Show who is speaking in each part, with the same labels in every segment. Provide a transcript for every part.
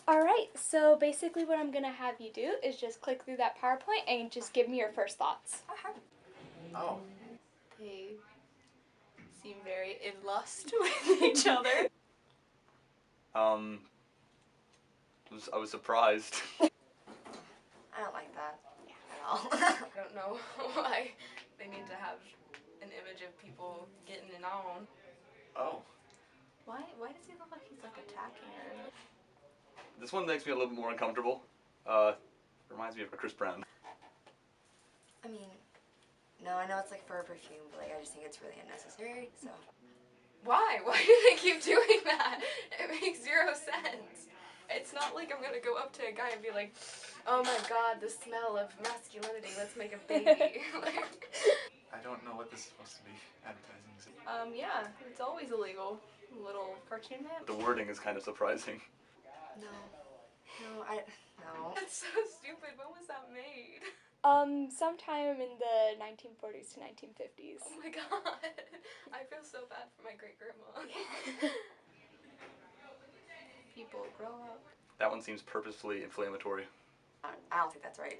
Speaker 1: Alright, so basically what I'm gonna have you do is just click through that PowerPoint and just give me your first thoughts.
Speaker 2: Oh.
Speaker 3: They seem very in lust with each other.
Speaker 2: I was surprised.
Speaker 4: I don't like that at all.
Speaker 3: I don't know why they need to have an image of people getting it on.
Speaker 2: Oh.
Speaker 3: Why does he look like he's like attacking her?
Speaker 2: This one makes me a little bit more uncomfortable. Reminds me of Chris Brown.
Speaker 4: I mean, no, I know it's like for a perfume, but like I just think it's really unnecessary, so.
Speaker 3: Why? Why do they keep doing that? It makes zero sense. It's not like I'm gonna go up to a guy and be like, oh my god, the smell of masculinity, let's make a baby.
Speaker 5: I don't know what this is supposed to be advertising.
Speaker 3: Yeah, it's always illegal. Little cartoon man.
Speaker 2: The wording is kind of surprising.
Speaker 4: No. No.
Speaker 3: That's so stupid. When was that made?
Speaker 1: Sometime in the 1940s to 1950s.
Speaker 3: Oh my god. I feel so bad for my great-grandma. People grow up.
Speaker 2: That one seems purposefully inflammatory.
Speaker 4: I don't think that's right.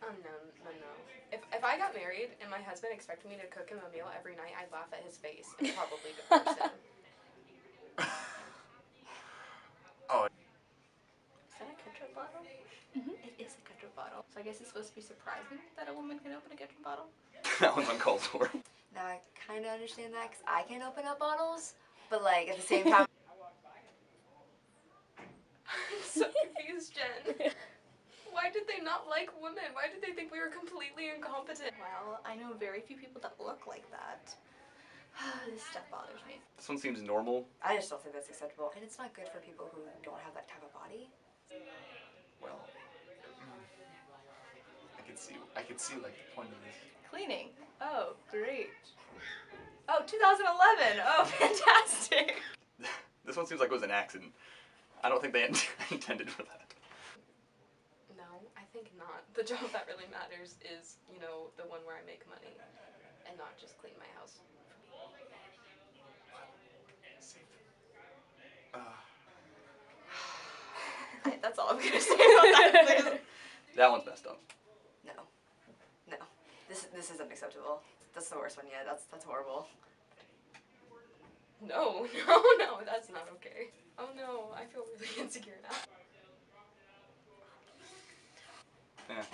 Speaker 3: Oh, no. If I got married and my husband expected me to cook him a meal every night, I'd laugh at his face and probably divorce him.
Speaker 5: Oh.
Speaker 3: Is that a ketchup bottle? Mm-hmm. It is a ketchup bottle. So I guess it's supposed to be surprising that a woman can open a ketchup bottle?
Speaker 2: That one's uncalled for.
Speaker 4: Now I kind of understand that because I can open up bottles, but like at the same time.
Speaker 3: I'm so confused, Jen. Why did they not like women? Why did they think we were completely incompetent? Well, I know very few people that look like that. This stuff bothers me.
Speaker 2: This one seems normal.
Speaker 4: I just don't think that's acceptable, and it's not good for people who don't have that type of body.
Speaker 5: Well, I could see like the point of this.
Speaker 3: Cleaning. Oh, great. Oh, 2011. Oh, fantastic.
Speaker 2: This one seems like it was an accident. I don't think they intended for that.
Speaker 3: No, I think not. The job that really matters is, you know, the one where I make money and not just clean my house. That's all I'm gonna say about that, please.
Speaker 2: That one's messed up.
Speaker 4: No. This is unacceptable. That's the worst one yet. That's horrible.
Speaker 3: No, that's not okay. Oh no, I feel really insecure now.
Speaker 2: Yeah,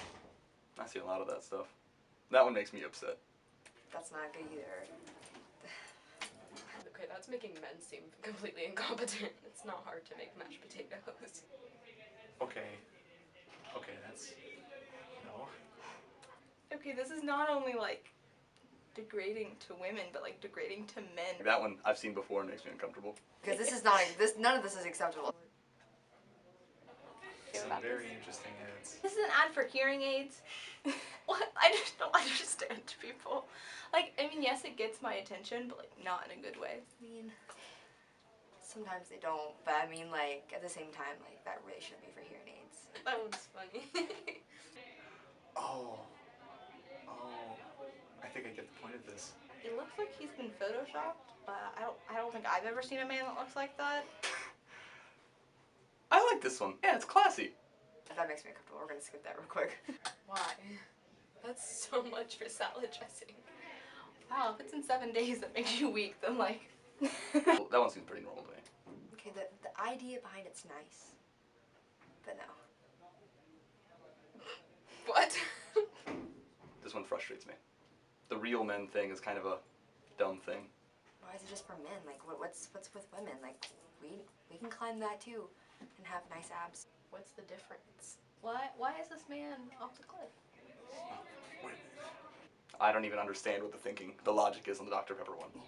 Speaker 2: I see a lot of that stuff. That one makes me upset.
Speaker 4: That's not good either.
Speaker 3: Okay, that's making men seem completely incompetent. It's not hard to make mashed potatoes.
Speaker 5: Okay, that's no.
Speaker 3: Okay, this is not only like degrading to women, but like degrading to men.
Speaker 2: That one I've seen before and makes me uncomfortable.
Speaker 4: Because this is not none of this is acceptable.
Speaker 5: Some very interesting ads.
Speaker 3: This is an ad for hearing aids. What? I just don't understand people. Like, I mean, yes, it gets my attention, but like not in a good way.
Speaker 4: I mean, sometimes they don't, but I mean, like at the same time, like that really shouldn't be for hearing aids.
Speaker 3: That one's funny.
Speaker 5: Oh. I think I get the point of this.
Speaker 3: It looks like he's been photoshopped, but I don't think I've ever seen a man that looks like that.
Speaker 2: I like this one. Yeah, it's classy.
Speaker 4: That makes me uncomfortable. We're gonna skip that real quick.
Speaker 3: Why? That's so much for salad dressing. Wow, if it's in 7 days that makes you weak, then like...
Speaker 2: Well, that one seems pretty normal to me.
Speaker 4: Okay, the idea behind it's nice, but no.
Speaker 3: What?
Speaker 2: This one frustrates me. The real men thing is kind of a dumb thing.
Speaker 4: Why is it just for men? Like, what's with women? Like, we can climb that too, and have nice abs.
Speaker 3: What's the difference? Why is this man off the cliff?
Speaker 5: Wait.
Speaker 2: I don't even understand what the logic is on the Dr. Pepper one.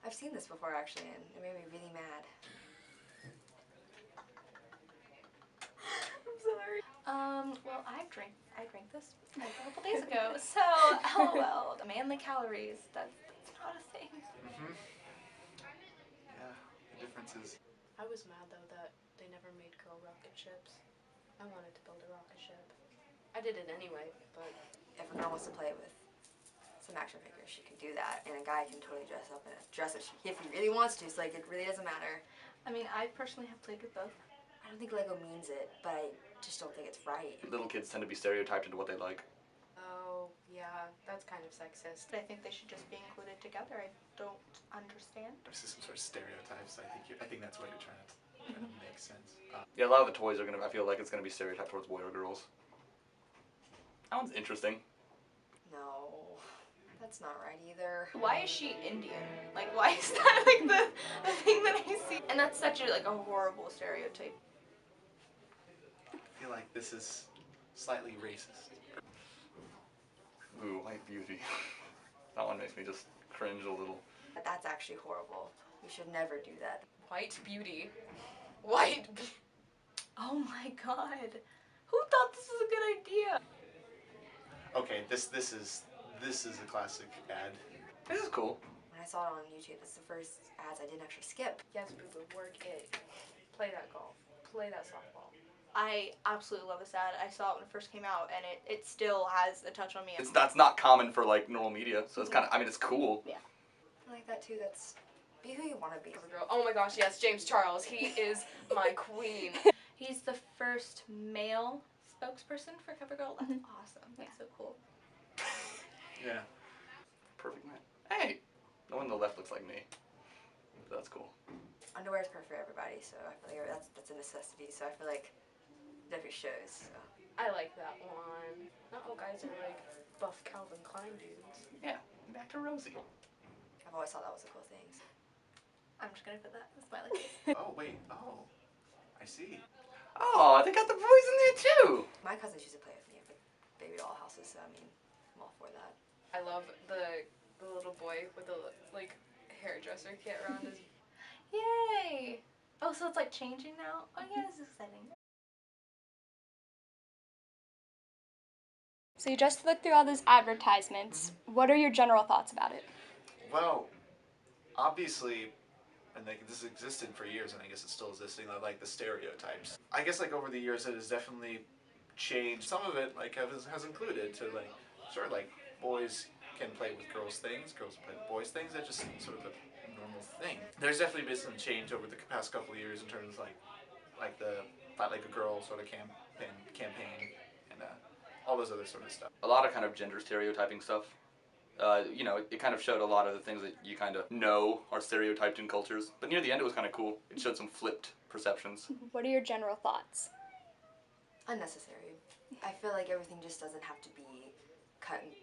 Speaker 4: I've seen this before actually, and it made me really mad.
Speaker 3: I'm sorry. Well, I drank this like a couple days ago, so LOL. The manly calories, that's not a thing.
Speaker 5: Mm-hmm. Yeah, the difference is.
Speaker 3: I was mad though that they never made girl rocket ships. I wanted to build a rocket ship. I did it anyway, but
Speaker 4: If a girl wants to play with some action figures, she can do that, and a guy can totally dress up in a dress if he really wants to. So like, it really doesn't matter.
Speaker 3: I mean, I personally have played with both.
Speaker 4: I I don't think Lego means it, but I just don't think it's right.
Speaker 2: Little kids tend to be stereotyped into what they like.
Speaker 3: Oh, yeah, that's kind of sexist. I think they should just be included together. I don't understand.
Speaker 5: There's some sort of stereotypes. I think that's what you're trying to make sense.
Speaker 2: Yeah, a lot of the toys are gonna. I feel like it's gonna be stereotyped towards boy or girls. That one's interesting.
Speaker 4: No, that's not right either.
Speaker 3: Why is she Indian? Like, why is that like the thing that I see? And that's such a horrible stereotype.
Speaker 5: I feel like this is slightly racist.
Speaker 2: Ooh, White Beauty. That one makes me just cringe a little.
Speaker 4: But that's actually horrible. We should never do that.
Speaker 3: White beauty. Oh my god. Who thought this was a good idea?
Speaker 5: Okay, this is a classic ad.
Speaker 2: This is cool.
Speaker 4: When I saw it on YouTube, it's the first ads I didn't actually skip.
Speaker 3: Yes, boo-boo, work it. Play that golf. Play that softball. I absolutely love this ad. I saw it when it first came out, and it still has a touch on me.
Speaker 2: That's not common for like normal media, so it's kind of. I mean, it's cool.
Speaker 4: I like that too. That's be who you want to be.
Speaker 3: Girl. Oh my gosh, yes, James Charles. He is my queen. He's the first male spokesperson for CoverGirl. That's awesome. That's so cool.
Speaker 5: Yeah.
Speaker 2: Perfect man. Hey, the one on the left looks like me. That's cool.
Speaker 4: Underwear is perfect for everybody, so I feel like that's a necessity. So I feel like it definitely shows. So.
Speaker 3: I like that one. Not all guys are like buff Calvin Klein dudes.
Speaker 2: Yeah. Back to Rosie.
Speaker 4: I've always thought that was a cool thing. So.
Speaker 3: I'm just gonna put that in the smiley face.
Speaker 5: Oh wait. Oh, I see.
Speaker 2: Oh, they got the boys in there too.
Speaker 4: My cousins used to play with me with baby doll houses, so I mean, I'm all for that.
Speaker 3: I love the little boy with the like hairdresser kit around his. Yay! Oh, so it's like changing now? Oh yeah, this is exciting.
Speaker 1: So you just looked through all those advertisements. What are your general thoughts about it?
Speaker 5: Well, obviously, and like this existed for years, and I guess it's still existing. Like the stereotypes. I guess like over the years, it has definitely changed. Some of it like has included to like sort of like boys can play with girls things, girls play with boys things. That just seems sort of a normal thing. There's definitely been some change over the past couple of years in terms of like the Fight Like a Girl sort of campaign and all those other sort of stuff.
Speaker 2: A lot of kind of gender stereotyping stuff. You know, it kind of showed a lot of the things that you kind of know are stereotyped in cultures. But near the end, it was kind of cool. It showed some flipped perceptions.
Speaker 1: What are your general thoughts?
Speaker 4: Unnecessary. I feel like everything just doesn't have to be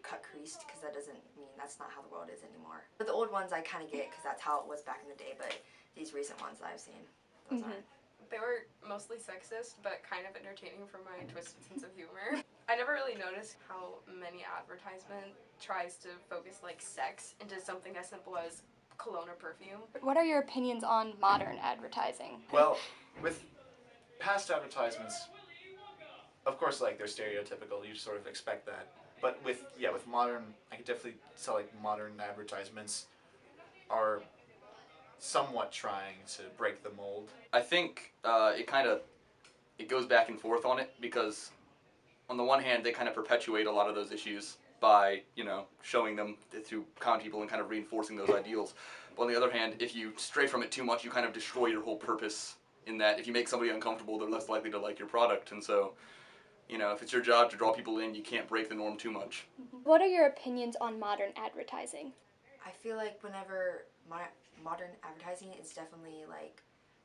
Speaker 4: cut creased, because that doesn't mean that's not how the world is anymore. But the old ones I kind of get, because that's how it was back in the day. But these recent ones that I've seen, those aren't.
Speaker 3: They were mostly sexist, but kind of entertaining for my twisted sense of humor. I never really noticed how many advertisement tries to focus like sex into something as simple as cologne or perfume.
Speaker 1: What are your opinions on modern advertising?
Speaker 5: Well, with past advertisements, of course, like they're stereotypical. You sort of expect that. But with modern, I could definitely tell like modern advertisements are somewhat trying to break the mold.
Speaker 2: I think it goes back and forth on it, because on the one hand, they kind of perpetuate a lot of those issues by, you know, showing them through common people and kind of reinforcing those ideals. But on the other hand, if you stray from it too much, you kind of destroy your whole purpose, in that if you make somebody uncomfortable, they're less likely to like your product. And so, you know, if it's your job to draw people in, you can't break the norm too much.
Speaker 1: What are your opinions on modern advertising?
Speaker 4: I feel like whenever modern advertising is definitely like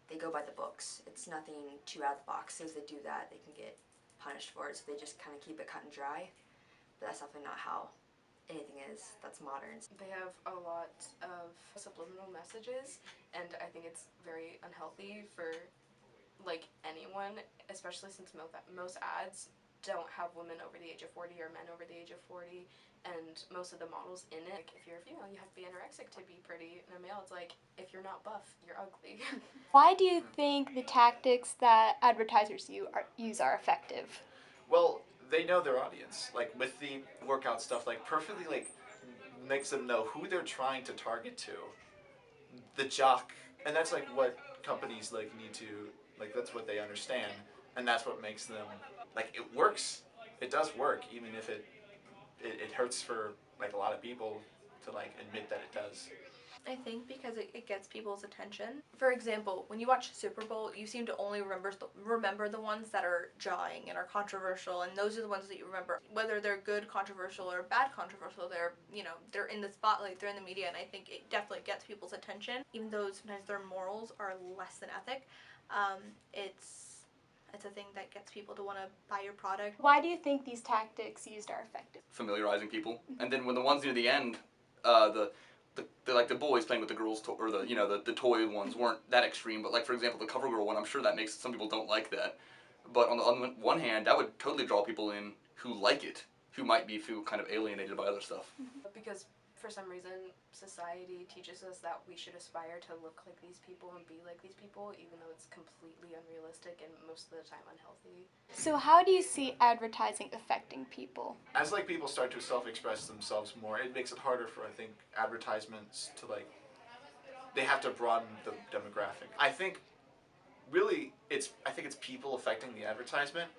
Speaker 4: they go by the books. It's nothing too out of the box. So if they do that, they can get punished for it. So they just kind of keep it cut and dry. But that's definitely not how anything is that's modern.
Speaker 3: They have a lot of subliminal messages, and I think it's very unhealthy for like anyone, especially since most ads don't have women over the age of 40 or men over the age of 40, and most of the models in it, like, if you're a female, you have to be anorexic to be pretty, and a male, it's like, if you're not buff, you're ugly.
Speaker 1: Why do you think the tactics that advertisers use are effective?
Speaker 5: Well, they know their audience. Like with the workout stuff, like perfectly like makes them know who they're trying to target to. The jock, and that's like what companies like need to, like that's what they understand, and that's what makes them, like it works. It does work, even if it hurts for like a lot of people to like admit that it does.
Speaker 3: I think because it gets people's attention. For example, when you watch Super Bowl, you seem to only remember the ones that are jawing and are controversial, and those are the ones that you remember. Whether they're good controversial or bad controversial, they're in the spotlight, they're in the media, and I think it definitely gets people's attention. Even though sometimes their morals are less than ethic, it's a thing that gets people to want to buy your product.
Speaker 1: Why do you think these tactics used are effective?
Speaker 2: Familiarizing people, and then when the ones near the end, the boys playing with the girls or the toy ones weren't that extreme, but like for example the CoverGirl one, I'm sure that makes some people don't like that, but on the one hand that would totally draw people in who like it, who might feel kind of alienated by other stuff.
Speaker 6: Because for some reason society teaches us that we should aspire to look like these people and be like these people, even though it's completely unrealistic and most of the time unhealthy.
Speaker 1: So how do you see advertising affecting people?
Speaker 5: As like people start to self-express themselves more, it makes it harder for, I think, advertisements to they have to broaden the demographic. I think really it's people affecting the advertisement,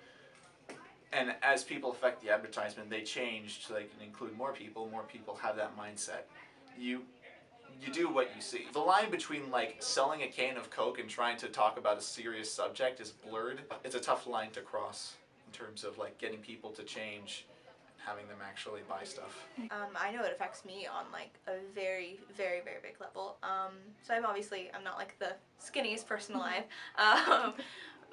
Speaker 5: and as people affect the advertisement, they change to include more people have that mindset. You do what you see. The line between selling a can of Coke and trying to talk about a serious subject is blurred. It's a tough line to cross in terms of getting people to change, having them actually buy stuff.
Speaker 3: I know it affects me on a very, very, very big level. So I'm not the skinniest person alive.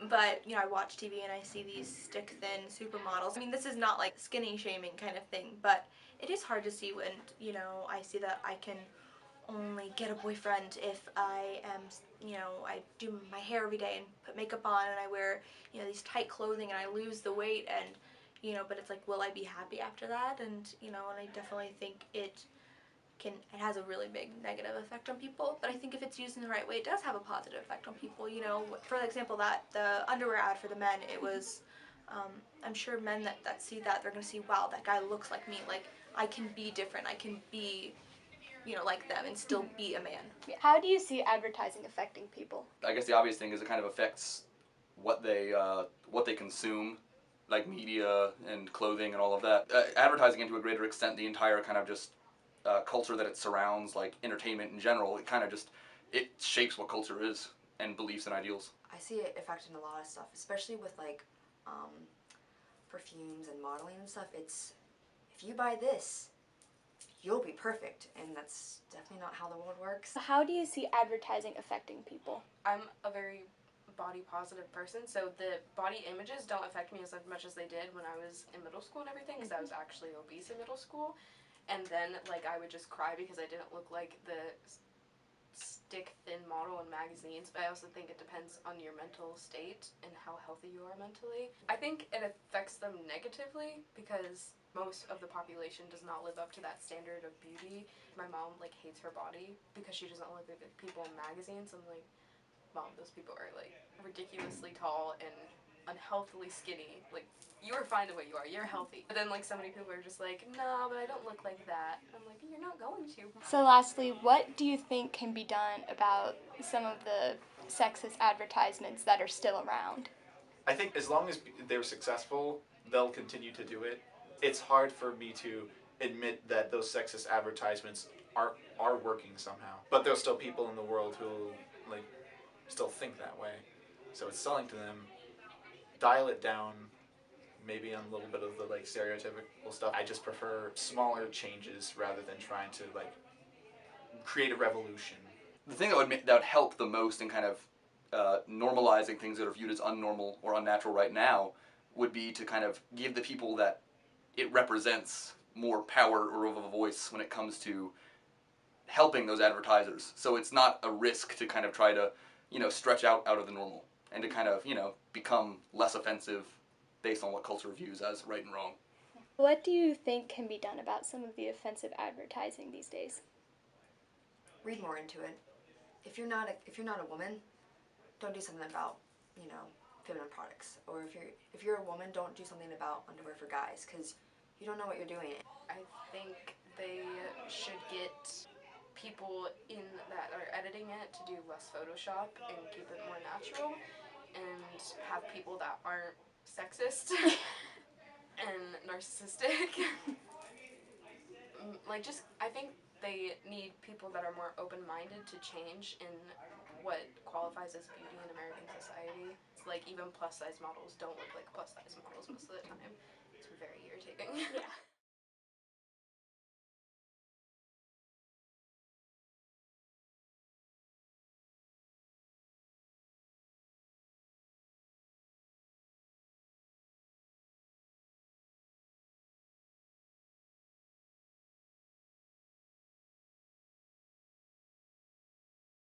Speaker 3: But, I watch TV and I see these stick-thin supermodels. I mean, this is not skinny shaming kind of thing, but it is hard to see when, I see that I can only get a boyfriend if I am, I do my hair every day and put makeup on and I wear, these tight clothing and I lose the weight and, but it's will I be happy after that? And, and I definitely think it has a really big negative effect on people, but I think if it's used in the right way, it does have a positive effect on people. For example, that the underwear ad for the men, it was, I'm sure men that see that, they're going to see, wow, that guy looks like me, I can be different, I can be, like them and still be a man.
Speaker 1: Yeah. How do you see advertising affecting people?
Speaker 2: I guess the obvious thing is it kind of affects what they consume, like media and clothing and all of that. Advertising, to a greater extent, the entire kind of just culture that it surrounds, like entertainment in general, it shapes what culture is and beliefs and ideals.
Speaker 4: I see it affecting a lot of stuff, especially with perfumes and modeling and stuff. It's, if you buy this, you'll be perfect, and that's definitely not how the world works.
Speaker 1: How do you see advertising affecting people?
Speaker 6: I'm a very body positive person, so the body images don't affect me as much as they did when I was in middle school and everything, because I was actually obese in middle school, and then I would just cry because I didn't look like the stick thin model in magazines. But I also think it depends on your mental state and how healthy you are mentally. I think it affects them negatively because most of the population does not live up to that standard of beauty. My mom hates her body because she doesn't look like the people in magazines. I'm like, Mom, those people are ridiculously tall and unhealthily skinny. You are fine the way you are, you're healthy. But then so many people are just no, but I don't look like that. I'm like, you're not going to.
Speaker 1: So lastly, what do you think can be done about some of the sexist advertisements that are still around?
Speaker 5: I think as long as they're successful, they'll continue to do it. It's hard for me to admit that those sexist advertisements are working somehow. But there's still people in the world who still think that way. So it's selling to them. Dial it down, maybe on a little bit of the stereotypical stuff. I just prefer smaller changes rather than trying to create a revolution.
Speaker 2: The thing that would help the most in kind of normalizing things that are viewed as unnormal or unnatural right now would be to kind of give the people that it represents more power or of a voice when it comes to helping those advertisers. So it's not a risk to kind of try to stretch out of the normal and to kind of, become less offensive based on what culture views as right and wrong.
Speaker 1: What do you think can be done about some of the offensive advertising these days?
Speaker 4: Read more into it. If you're not a woman, don't do something about, feminine products. Or if you're a woman, don't do something about underwear for guys, because you don't know what you're doing.
Speaker 6: I think they should get people in that are editing it to do less Photoshop and keep it more natural, and have people that aren't sexist and narcissistic. I think they need people that are more open-minded to change in what qualifies as beauty in American society. It's like even plus-size models don't look like plus-size models most of the time. It's very irritating.
Speaker 1: Yeah.